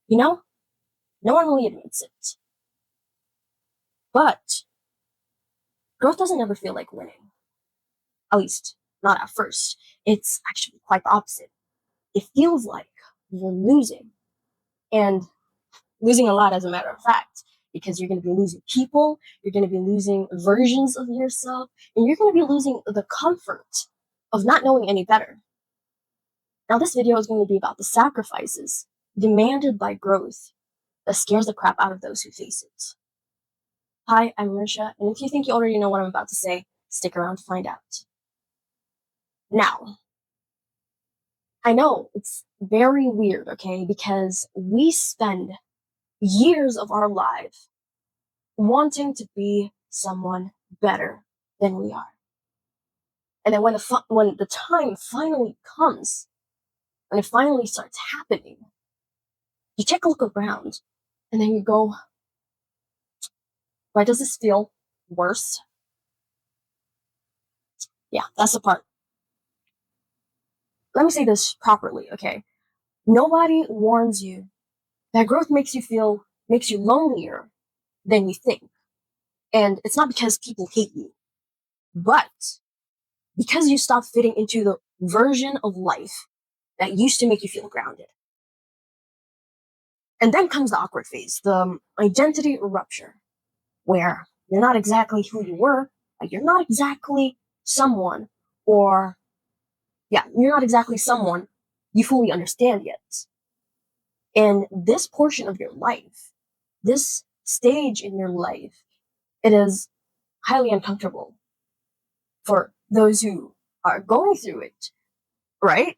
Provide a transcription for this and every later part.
You know, no one really admits it. But growth doesn't ever feel like winning. At least, not at first. It's actually quite the opposite. It feels like you're losing. And losing a lot, as a matter of fact, because you're going to be losing people, you're going to be losing versions of yourself, and you're going to be losing the comfort of not knowing any better. Now, this video is going to be about the sacrifices demanded by growth that scares the crap out of those who face it. Hi, I'm Marisha, and if you think you already know what I'm about to say, stick around to find out. Now, I know it's very weird, okay, because we spend years of our life wanting to be someone better than we are. And then when the time finally comes, when it finally starts happening, you take a look around and then you go, why does this feel worse? Yeah, that's the part. Let me say this properly, okay? Nobody warns you that growth makes you lonelier than you think. And it's not because people hate you, but because you stop fitting into the version of life that used to make you feel grounded. And then comes the awkward phase, the identity rupture, where you're not exactly who you were, like you're not exactly someone, or you're not exactly someone you fully understand yet. And this portion of your life, this stage in your life, it is highly uncomfortable for those who are going through it, right?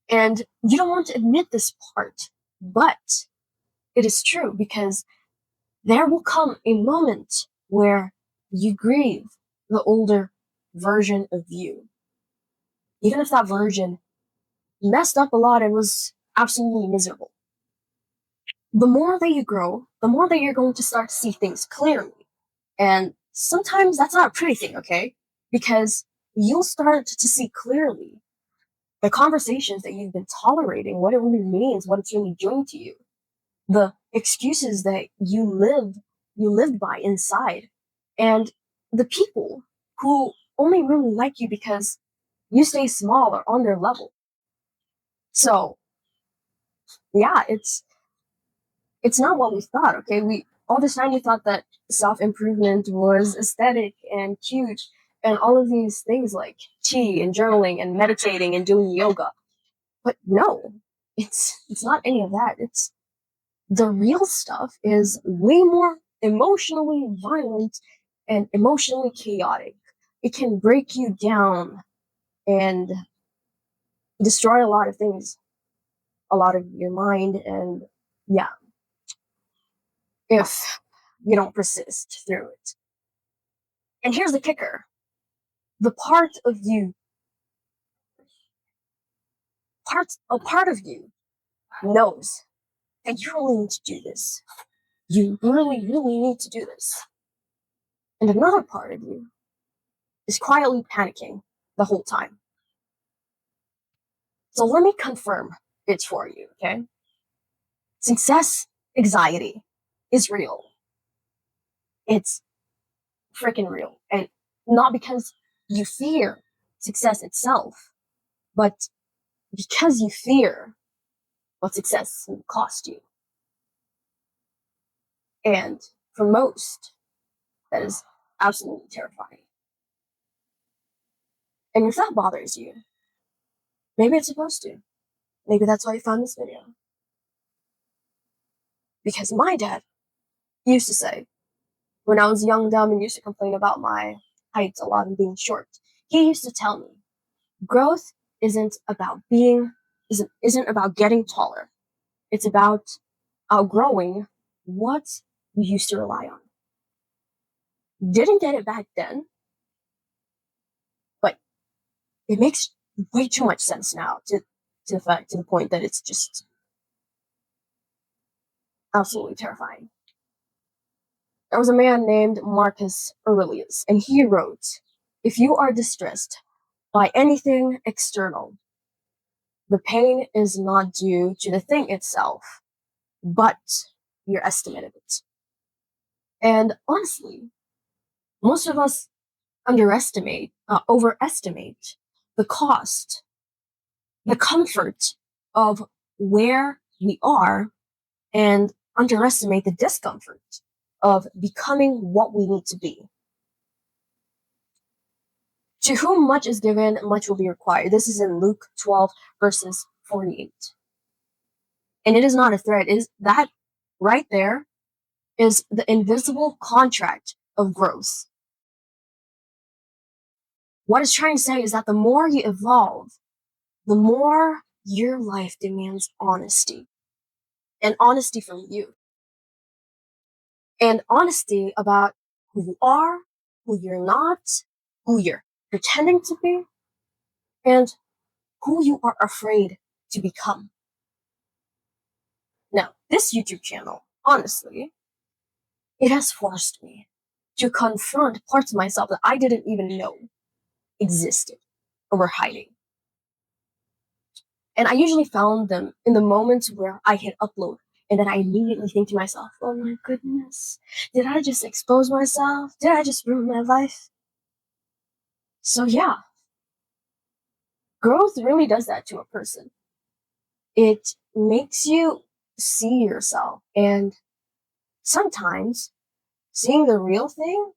And you don't want to admit this part, but it is true because there will come a moment where you grieve the older version of you. Even if that version messed up a lot and was absolutely miserable. The more that you grow, the more that you're going to start to see things clearly. And sometimes that's not a pretty thing, okay? Because you'll start to see clearly the conversations that you've been tolerating, what it really means, what it's really doing to you, the excuses that you lived by inside, and the people who only really like you because you stay small or on their level. So yeah, it's not what we thought, okay? We all this time we thought that self-improvement was aesthetic and cute and all of these things like tea and journaling and meditating and doing yoga. But no, it's not any of that. It's the real stuff is way more emotionally violent and emotionally chaotic. It can break you down and destroy a lot of things, a lot of your mind, and yeah, if you don't persist through it. And here's the kicker. The a part of you knows that you really need to do this. You really, really need to do this. And another part of you is quietly panicking the whole time. So let me confirm it for you, okay? Success anxiety is real. It's freaking real. And not because you fear success itself, but because you fear what success will cost you. And for most, that is absolutely terrifying. And if that bothers you, maybe it's supposed to. Maybe that's why you found this video. Because my dad used to say, when I was young, dumb, and used to complain about my height a lot and being short, he used to tell me, growth isn't about getting taller. It's about outgrowing what you used to rely on. Didn't get it back then, but it makes way too much sense now to the point that it's just absolutely terrifying. There was a man named Marcus Aurelius, and he wrote, if you are distressed by anything external, the pain is not due to the thing itself, but your estimate of it. And honestly, most of us overestimate the cost, the comfort of where we are, and underestimate the discomfort of becoming what we need to be. To whom much is given, much will be required. This is in Luke 12, verses 48. And it is not a threat. Is that right there is the invisible contract of growth. What it's trying to say is that the more you evolve, the more your life demands honesty. And honesty from you. And honesty about who you are, who you're not, who you're pretending to be, and who you are afraid to become. Now, this YouTube channel, honestly, it has forced me to confront parts of myself that I didn't even know existed or were hiding. And I usually found them in the moments where I hit upload, and then I immediately think to myself, oh my goodness, did I just expose myself? Did I just ruin my life? So yeah, growth really does that to a person. It makes you see yourself, and sometimes seeing the real thing,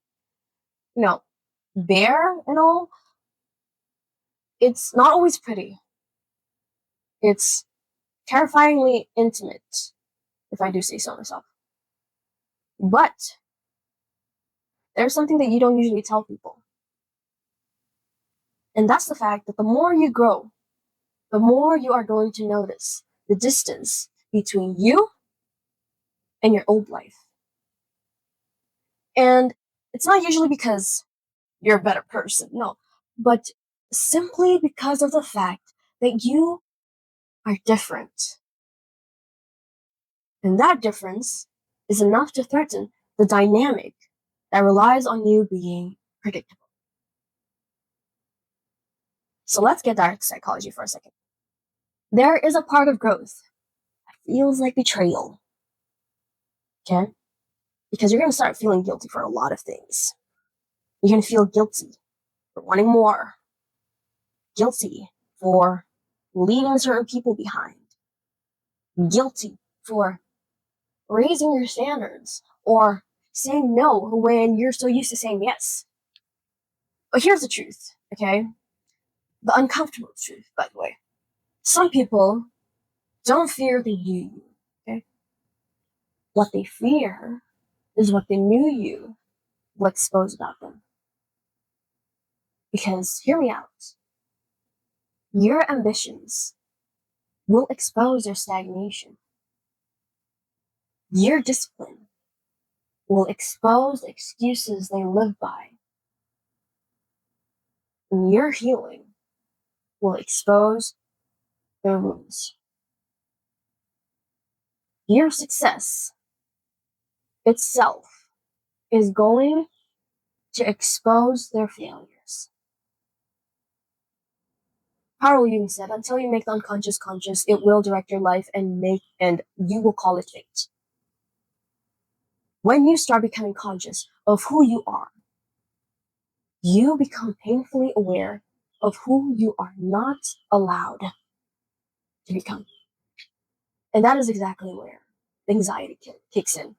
bare and all, it's not always pretty. It's terrifyingly intimate, if I do say so myself. But there's something that you don't usually tell people. And that's the fact that the more you grow, the more you are going to notice the distance between you and your old life. And it's not usually because you're a better person, no, but simply because of the fact that you are different. And that difference is enough to threaten the dynamic that relies on you being predictable. So let's get dark psychology for a second. There is a part of growth that feels like betrayal. Okay? Because you're going to start feeling guilty for a lot of things. You're going to feel guilty for wanting more, guilty for leaving certain people behind, guilty for raising your standards or saying no when you're so used to saying yes. But here's the truth, okay? The uncomfortable truth, by the way. Some people don't fear the you, okay? What they fear is what the new you will expose about them. Because, hear me out, your ambitions will expose your stagnation. Your discipline will expose the excuses they live by. And your healing will expose their wounds. Your success itself is going to expose their failures. Carl Jung said, until you make the unconscious conscious, it will direct your life and you will call it fate. When you start becoming conscious of who you are, you become painfully aware of who you are not allowed to become. And that is exactly where anxiety kicks in.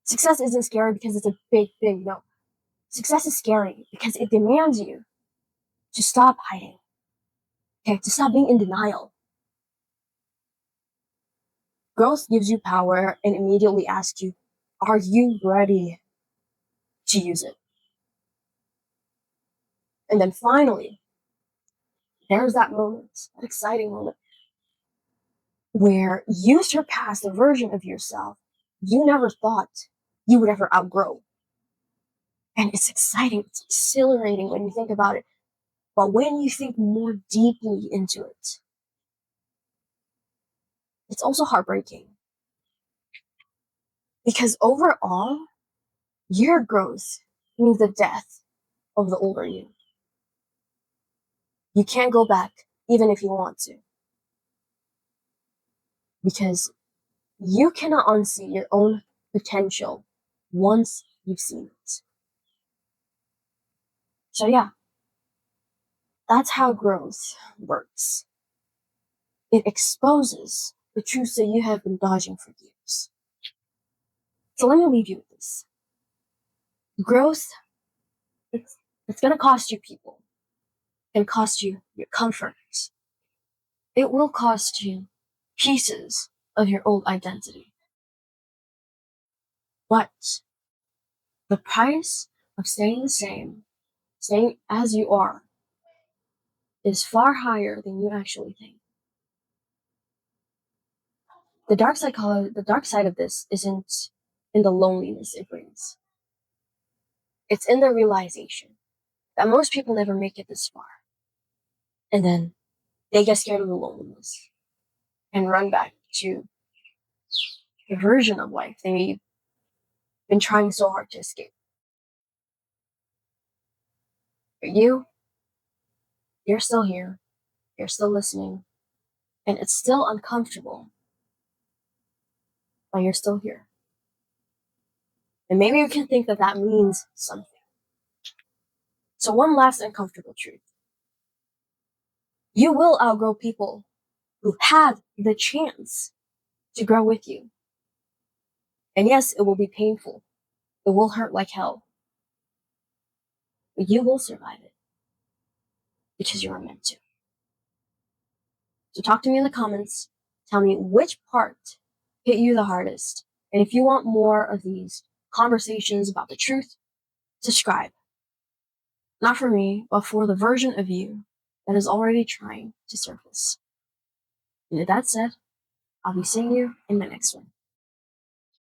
Success isn't scary because it's a big thing, no. Success is scary because it demands you to stop hiding, okay, to stop being in denial. Growth gives you power and immediately asks you, are you ready to use it? And then finally, there's that moment, that exciting moment, where you surpass the version of yourself you never thought you would ever outgrow. And it's exciting, it's exhilarating when you think about it. But when you think more deeply into it, it's also heartbreaking. Because overall, your growth means the death of the older you. You can't go back, even if you want to. because you cannot unsee your own potential once you've seen it. So yeah, that's how growth works. It exposes the truths that you have been dodging for years. So let me leave you with this. Growth, it's going to cost you people. It can cost you your comfort. It will cost you pieces of your old identity. But the price of staying the same, staying as you are, is far higher than you actually think. The dark side of this isn't in the loneliness it brings. It's in the realization that most people never make it this far. And then they get scared of the loneliness and run back to the version of life they've been trying so hard to escape. But you're still here, you're still listening, and it's still uncomfortable, but you're still here. And maybe you can think that that means something. So one last uncomfortable truth. You will outgrow people who had the chance to grow with you. And yes, it will be painful. It will hurt like hell. But you will survive it because you are meant to. So talk to me in the comments. Tell me which part hit you the hardest. And if you want more of these conversations about the truth, subscribe. Not for me, but for the version of you that is already trying to surface. And with that said, I'll be seeing you in the next one.